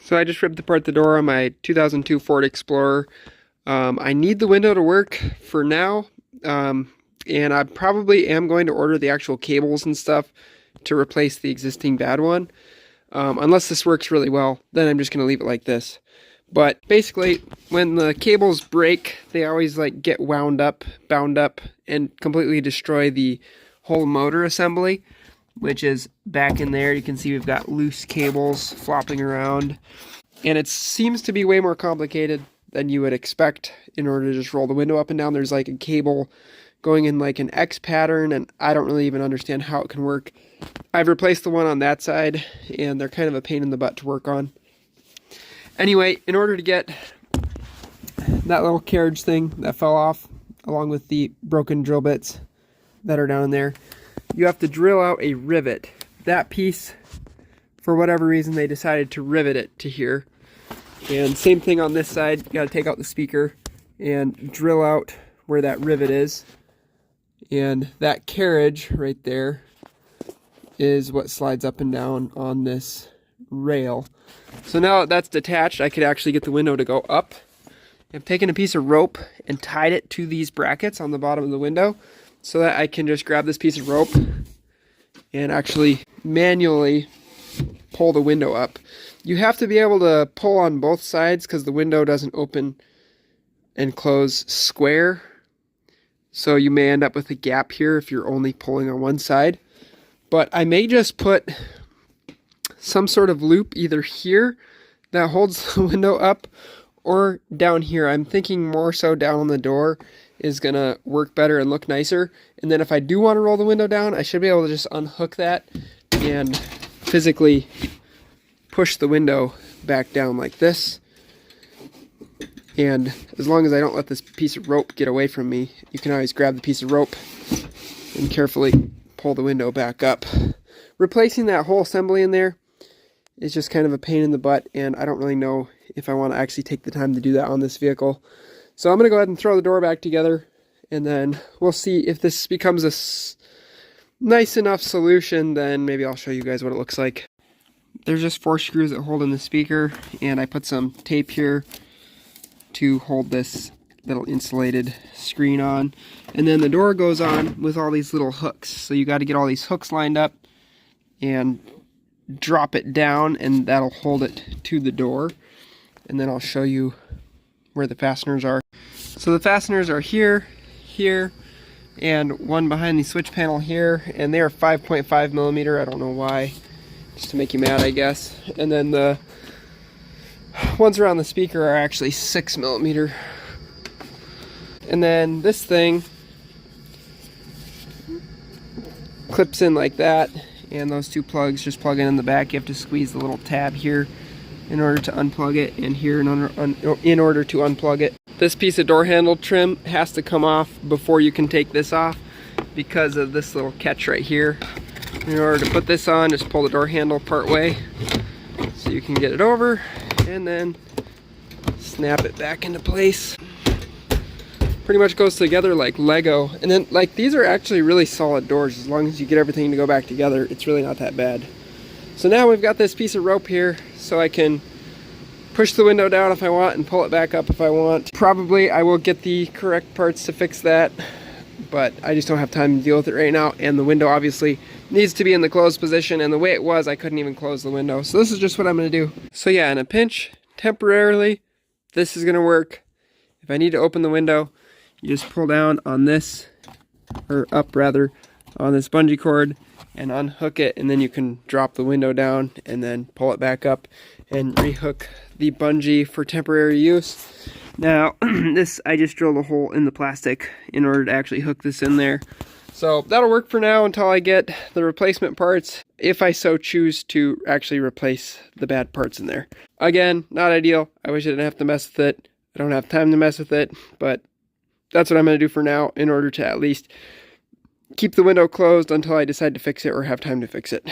So I just ripped apart the door on my 2002 Ford Explorer. I need the window to work for now, and I probably am going to order the actual cables and stuff to replace the existing bad one. Unless this works really well, then I'm just going to leave it like this. But basically, when the cables break, they always like get bound up, and completely destroy the whole motor assembly, which is back in there. You can see we've got loose cables flopping around, and it seems to be way more complicated than you would expect in order to just roll the window up and down. There's like a cable going in like an X pattern, and I don't really even understand how it can work. I've replaced the one on that side, and they're kind of a pain in the butt to work on. Anyway, in order to get that little carriage thing that fell off, along with the broken drill bits that are down there, you have to drill out a rivet. That piece, for whatever reason, they decided to rivet it to here. And same thing on this side, you gotta take out the speaker and drill out where that rivet is. And that carriage right there is what slides up and down on this rail. So now that that's detached, I could actually get the window to go up. I've taken a piece of rope and tied it to these brackets on the bottom of the window so that I can just grab this piece of rope and actually manually pull the window up. You have to be able to pull on both sides because the window doesn't open and close square. So you may end up with a gap here if you're only pulling on one side. But I may just put some sort of loop either here that holds the window up or down here. I'm thinking more so down on the door is gonna work better and look nicer. And then if I do want to roll the window down, I should be able to just unhook that and physically push the window back down like this. And as long as I don't let this piece of rope get away from me, you can always grab the piece of rope and carefully pull the window back up. Replacing that whole assembly in there is just kind of a pain in the butt, and I don't really know if I want to actually take the time to do that on this vehicle. So I'm going to go ahead and throw the door back together, and then we'll see if this becomes a nice enough solution. Then maybe I'll show you guys what it looks like. There's just 4 screws that hold in the speaker, and I put some tape here to hold this little insulated screen on. And then the door goes on with all these little hooks. So you got to get all these hooks lined up and drop it down, and that'll hold it to the door. And then I'll show you where the fasteners are. So the fasteners are here, here, and one behind the switch panel here, and they are 5.5 millimeter. I don't know why, just to make you mad, I guess. And then the ones around the speaker are actually 6 millimeter. And then this thing clips in like that, and those 2 plugs just plug in the back. You have to squeeze the little tab here in order to unplug it, and here in order to unplug it. This piece of door handle trim has to come off before you can take this off because of this little catch right here. In order to put this on, just pull the door handle part way so you can get it over, and then snap it back into place. Pretty much goes together like Lego. And then like these are actually really solid doors. As long as you get everything to go back together, it's really not that bad. So now we've got this piece of rope here so I can push the window down if I want and pull it back up if I want. Probably I will get the correct parts to fix that, but I just don't have time to deal with it right now. And the window obviously needs to be in the closed position, and the way it was, I couldn't even close the window. So this is just what I'm gonna do. So yeah, in a pinch, temporarily, this is gonna work. If I need to open the window, you just pull down on this, or up rather, on this bungee cord and unhook it, and then you can drop the window down and then pull it back up and rehook the bungee for temporary use. Now, this, I just drilled a hole in the plastic in order to actually hook this in there. So that'll work for now until I get the replacement parts, if I so choose to actually replace the bad parts in there. Again, not ideal. I wish I didn't have to mess with it. I don't have time to mess with it, but that's what I'm going to do for now in order to at least keep the window closed until I decide to fix it or have time to fix it.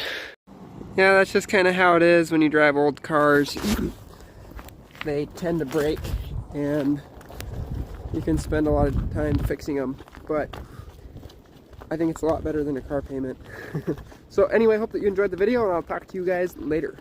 Yeah, that's just kind of how it is when you drive old cars. They tend to break, and you can spend a lot of time fixing them, but I think it's a lot better than a car payment. So anyway, I hope that you enjoyed the video, and I'll talk to you guys later.